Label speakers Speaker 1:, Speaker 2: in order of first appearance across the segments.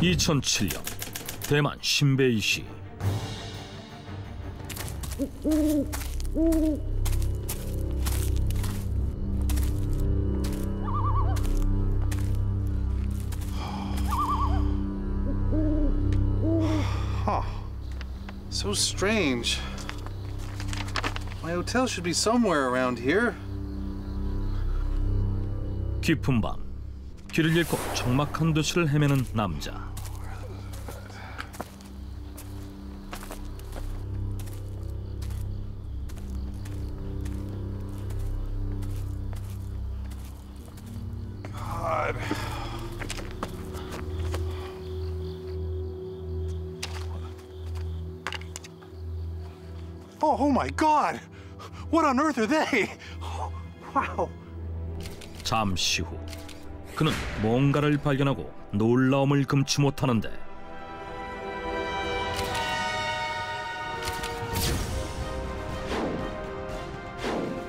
Speaker 1: 2007년 대만 신베이시.
Speaker 2: So strange. My hotel should be somewhere around here.
Speaker 1: 깊은 밤, 길을 잃고 적막한 도시를 헤매는 남자.
Speaker 2: Oh my God! What on earth are they? Wow.
Speaker 1: 잠시 후 그는 뭔가를 발견하고 놀라움을 금치 못하는데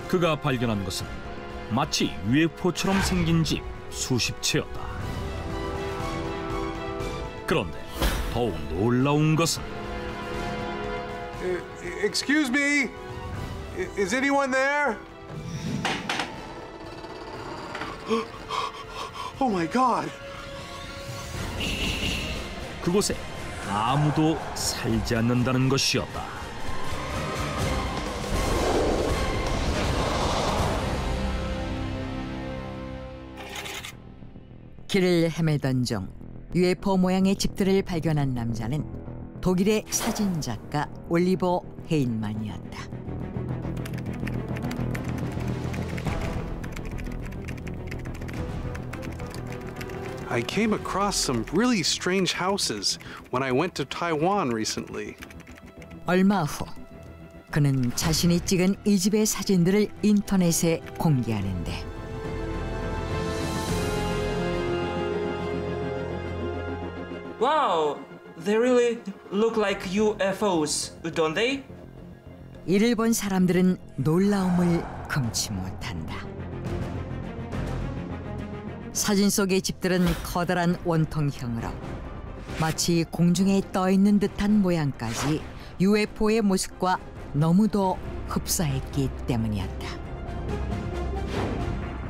Speaker 1: 그가 발견한 것은 마치 UFO처럼 생긴 집 수십 채였다. 그런데 더욱 놀라운 것은
Speaker 2: Excuse me? Is anyone there? Oh my God!
Speaker 1: 그곳에 아무도 살지 않는다는 것이었다.
Speaker 3: 길을 헤매던 중 UFO 모양의 집들을 발견한 남자는 독일의 사진작가 올리버 헤인만이었다.
Speaker 2: I came across some really strange houses when I went to Taiwan recently.
Speaker 3: 얼마 후 그는 자신이 찍은 이 집의 사진들을 인터넷에 공개하는데
Speaker 4: Wow, they really look like UFOs, don't they?
Speaker 3: 이를 본 사람들은 놀라움을 금치 못한다. 사진 속의 집들은 커다란 원통형으로 마치 공중에 떠 있는 듯한 모양까지 UFO의 모습과 너무도 흡사했기 때문이었다.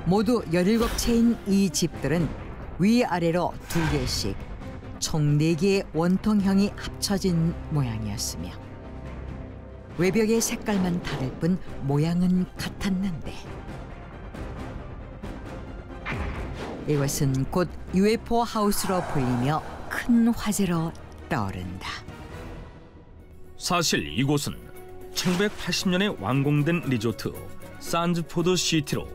Speaker 3: 모두 17채인 이 집들은 위아래로 2개씩 총 4개의 원통형이 합쳐진 모양이었으며 외벽의 색깔만 다를 뿐 모양은 같았는데 이것은 곧 UFO 하우스로 불리며 큰 화제로 떠오른다.
Speaker 1: 사실 이곳은 1980년에 완공된 리조트 산즈포드 시티로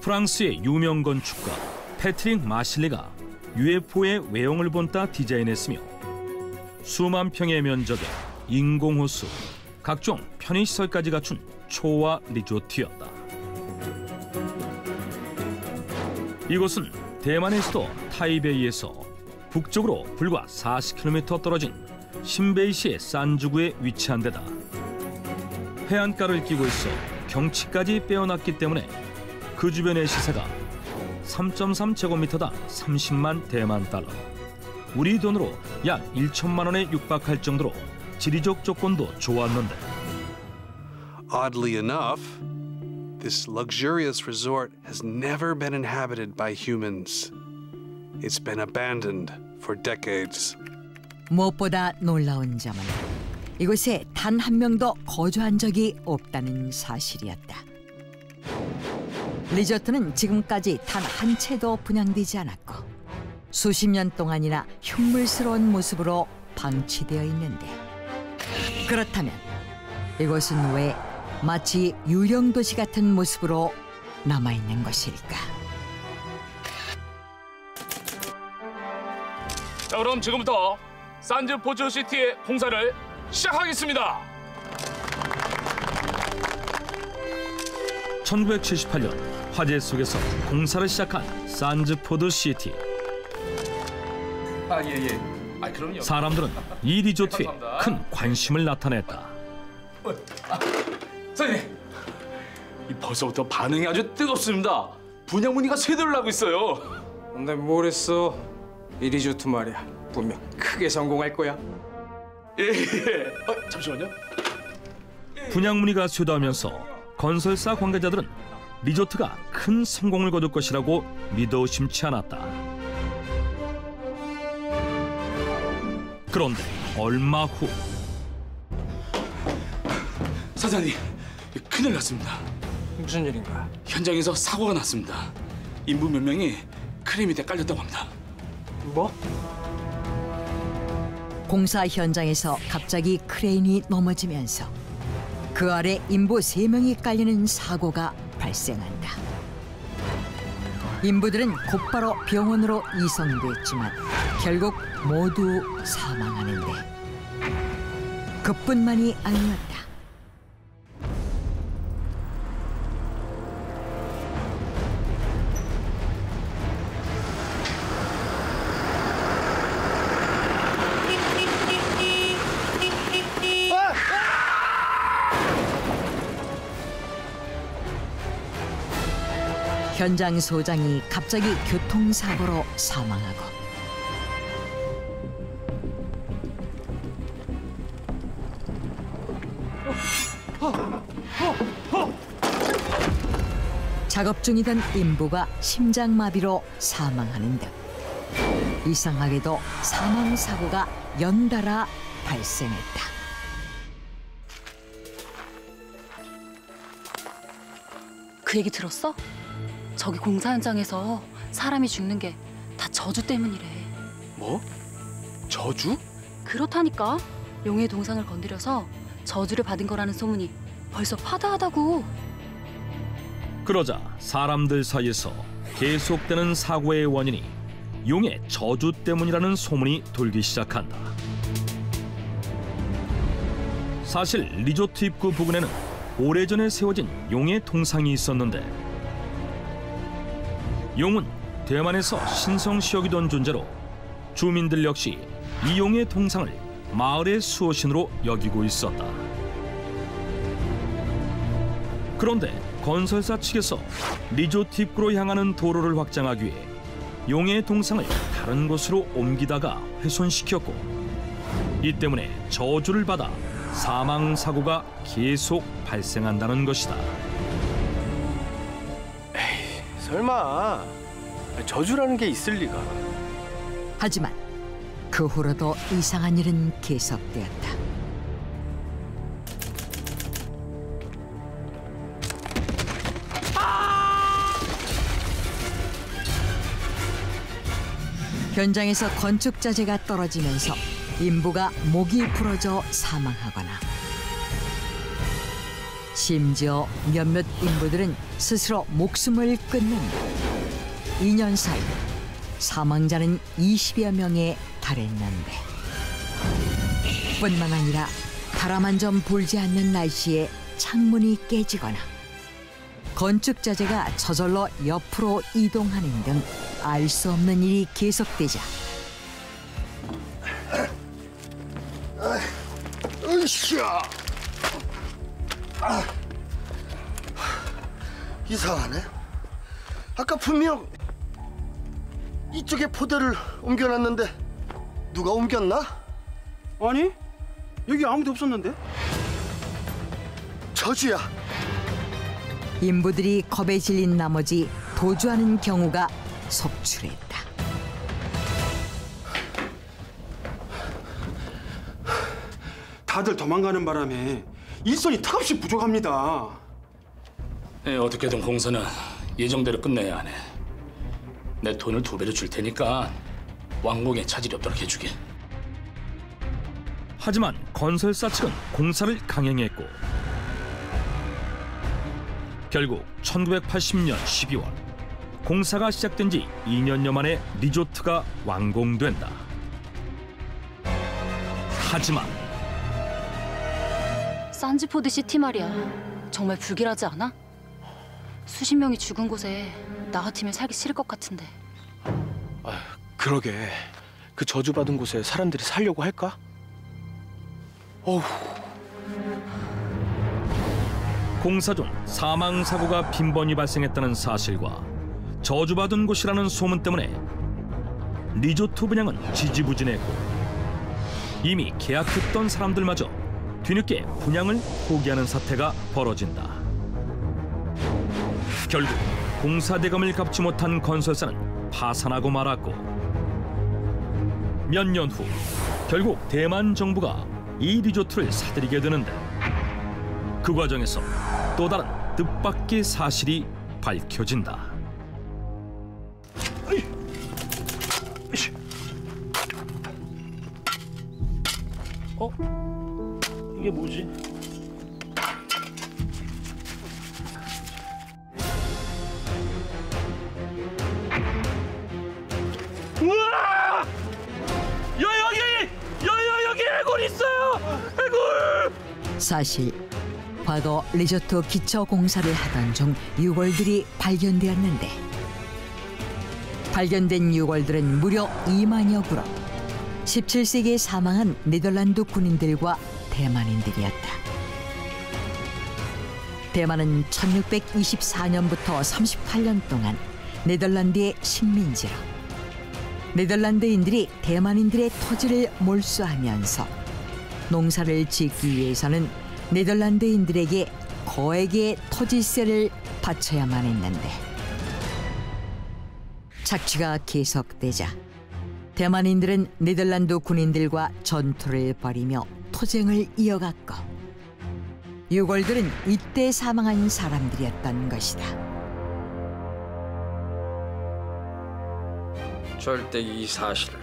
Speaker 1: 프랑스의 유명 건축가 패트릭 마실리가 UFO의 외형을 본따 디자인했으며 수만 평의 면적에 인공호수, 각종 편의시설까지 갖춘 초화 리조트였다. 이곳은 대만의 수도 타이베이에서 북쪽으로 불과 40km 떨어진 신베이시의 산주구에 위치한 데다 해안가를 끼고 있어 경치까지 빼어났기 때문에 그 주변의 시세가 3.3제곱미터당 30만 대만 달러, 우리 돈으로 약 1천만 원에 육박할 정도로 지리적 조건도 좋았는데
Speaker 2: Oddly enough, this luxurious resort has never been inhabited by humans. It's been abandoned for decades.
Speaker 3: 무엇보다 놀라운 점은 이곳에 단 한 명도 거주한 적이 없다는 사실이었다. 리조트는 지금까지 단 한 채도 분양되지 않았고 수십 년 동안이나 흉물스러운 모습으로 방치되어 있는데 그렇다면 이곳은 왜 마치 유령 도시 같은 모습으로 남아있는 것일까?
Speaker 5: 자, 그럼 지금부터 산즈포드 시티의 공사를 시작하겠습니다.
Speaker 1: 1978년 화재 속에서 공사를 시작한 산즈포드 시티.
Speaker 5: 예. 그럼요.
Speaker 1: 사람들은 이 리조트에 큰 관심을 나타냈다.
Speaker 5: 선생님, 벌써부터 반응이 아주 뜨겁습니다. 분양 문의가 쇄도를 하고 있어요.
Speaker 6: 근데 뭘 했어? 이 리조트 말이야. 분명 크게 성공할 거야.
Speaker 5: 잠시만요.
Speaker 1: 분양 문의가 쇄도하면서 건설사 관계자들은 리조트가 큰 성공을 거둘 것이라고 믿어 심치 않았다. 그런데 얼마 후
Speaker 5: 사장님, 큰일 났습니다.
Speaker 6: 무슨 일인가?
Speaker 5: 현장에서 사고가 났습니다. 인부 몇 명이 크레인 밑에 깔렸다고 합니다.
Speaker 6: 뭐?
Speaker 3: 공사 현장에서 갑자기 크레인이 넘어지면서 그 아래 인부 3명이 깔리는 사고가 발생한다. 인부들은 곧바로 병원으로 이송됐지만 결국 모두 사망하는데 그뿐만이 아니었다. 현장 소장이 갑자기 교통사고로 사망하고 작업 중이던 인부가 심장마비로 사망하는 등 이상하게도 사망사고가 연달아 발생했다.
Speaker 7: 그 얘기 들었어? 저기 공사 현장에서 사람이 죽는 게 다 저주 때문이래.
Speaker 6: 뭐? 저주?
Speaker 7: 그렇다니까. 용의 동상을 건드려서 저주를 받은 거라는 소문이 벌써 파다하다고.
Speaker 1: 그러자 사람들 사이에서 계속되는 사고의 원인이 용의 저주 때문이라는 소문이 돌기 시작한다. 사실 리조트 입구 부근에는 오래전에 세워진 용의 동상이 있었는데 용은 대만에서 신성시 여기던 존재로 주민들 역시 이 용의 동상을 마을의 수호신으로 여기고 있었다. 그런데 건설사 측에서 리조트 입구로 향하는 도로를 확장하기 위해 용의 동상을 다른 곳으로 옮기다가 훼손시켰고 이 때문에 저주를 받아 사망사고가 계속 발생한다는 것이다.
Speaker 6: 설마 저주라는 게 있을 리가.
Speaker 3: 하지만 그 후로도 이상한 일은 계속되었다. 현장에서 건축자재가 떨어지면서 인부가 목이 부러져 사망하거나 심지어 몇몇 인부들은 스스로 목숨을 끊는 2년 사이 사망자는 20여 명에 달했는데 뿐만 아니라 바람 한 점 불지 않는 날씨에 창문이 깨지거나 건축자재가 저절로 옆으로 이동하는 등 알 수 없는 일이 계속되자
Speaker 8: 으쌰! 이상하네. 아까 분명 이쪽에 포대를 옮겨놨는데 누가 옮겼나?
Speaker 9: 아니, 여기 아무도 없었는데?
Speaker 8: 저주야.
Speaker 3: 인부들이 겁에 질린 나머지 도주하는 경우가 속출했다.
Speaker 9: 다들 도망가는 바람에 일손이 턱없이 부족합니다.
Speaker 5: 어떻게든 공사는 예정대로 끝내야 하네. 내 돈을 2배로 줄 테니까 왕궁에 차질이 없도록 해주게.
Speaker 1: 하지만 건설사 측은 공사를 강행했고 결국 1980년 12월 공사가 시작된 지 2년여 만에 리조트가 완공된다. 하지만
Speaker 7: 산지포드 시티 말이야. 정말 불길하지 않아? 수십 명이 죽은 곳에 나 같으면 살기 싫을 것 같은데.
Speaker 6: 그러게. 그 저주받은 곳에 사람들이 살려고 할까? 어후.
Speaker 1: 공사 중 사망사고가 빈번히 발생했다는 사실과 저주받은 곳이라는 소문 때문에 리조트 분양은 지지부진했고 이미 계약했던 사람들마저 뒤늦게 분양을 포기하는 사태가 벌어진다. 결국 공사 대금을 갚지 못한 건설사는 파산하고 말았고 몇 년 후 결국 대만 정부가 이 리조트를 사들이게 되는데 그 과정에서 또 다른 뜻밖의 사실이 밝혀진다.
Speaker 5: 이게 뭐지? 우와! 여기 해골 있어요! 해골!
Speaker 3: 사실 과거 리조트 기초 공사를 하던 중 유골들이 발견되었는데 발견된 유골들은 무려 2만여 구로 17세기에 사망한 네덜란드 군인들과 대만인들이었다. 대만은 1624년부터 38년 동안 네덜란드의 식민지로 네덜란드인들이 대만인들의 토지를 몰수하면서 농사를 짓기 위해서는 네덜란드인들에게 거액의 토지세를 바쳐야만 했는데 착취가 계속되자 대만인들은 네덜란드 군인들과 전투를 벌이며 투쟁을 이어갔고 유골들은 이때 사망한 사람들이었던 것이다.
Speaker 10: 절대 이 사실을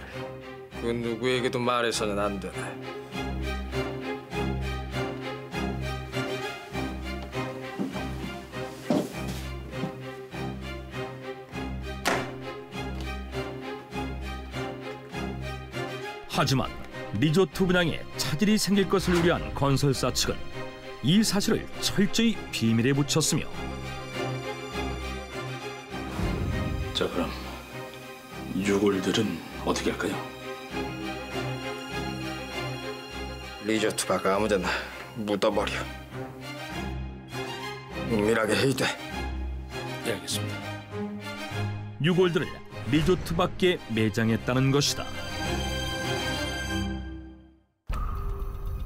Speaker 10: 그 누구에게도 말해서는 안 되네.
Speaker 1: 하지만 리조트 분양에 차질이 생길 것을 우려한 건설사 측은 이 사실을 철저히 비밀에 붙였으며
Speaker 5: 자, 그럼 유골들은 어떻게 할까요?
Speaker 10: 리조트 밖 아무데나 묻어버려. 은밀하게 해야 돼.
Speaker 5: 예, 알겠습니다.
Speaker 1: 유골들을 리조트 밖에 매장했다는 것이다.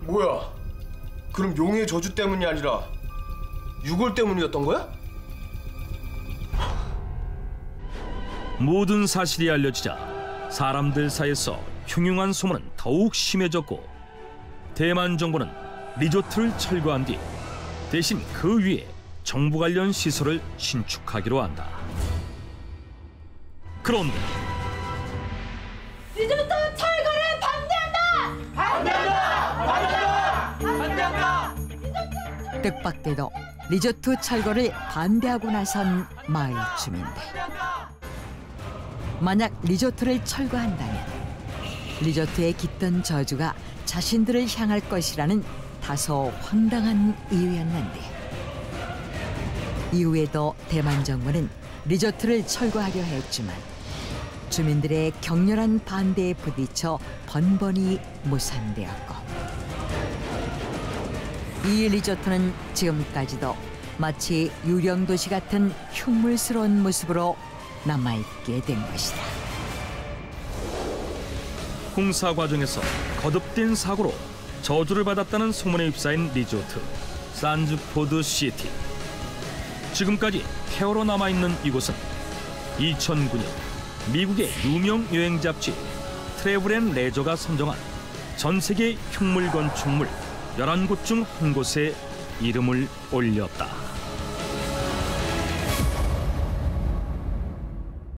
Speaker 6: 뭐야? 그럼 용의 저주 때문이 아니라 유골 때문이었던 거야?
Speaker 1: 모든 사실이 알려지자 사람들 사이에서 흉흉한 소문은 더욱 심해졌고 대만 정부는 리조트를 철거한 뒤 대신 그 위에 정부 관련 시설을 신축하기로 한다. 그런데
Speaker 11: 리조트 철거를 반대한다! 반대한다! 반대한다!
Speaker 3: 뜻밖에도 리조트 철거를 반대하고 나선 마을 주민들. 만약 리조트를 철거한다면 리조트에 깃든 저주가 자신들을 향할 것이라는 다소 황당한 이유였는데 이후에도 대만 정부는 리조트를 철거하려 했지만 주민들의 격렬한 반대에 부딪혀 번번이 무산되었고 이 리조트는 지금까지도 마치 유령 도시 같은 흉물스러운 모습으로 남아있게 된 것이다.
Speaker 1: 공사 과정에서 거듭된 사고로 저주를 받았다는 소문에 휩싸인 리조트 산즈포드 시티. 지금까지 폐허로 남아있는 이곳은 2009년 미국의 유명 여행 잡지 트래블앤레저가 선정한 전 세계 흉물 건축물 11곳 중 한 곳에 이름을 올렸다.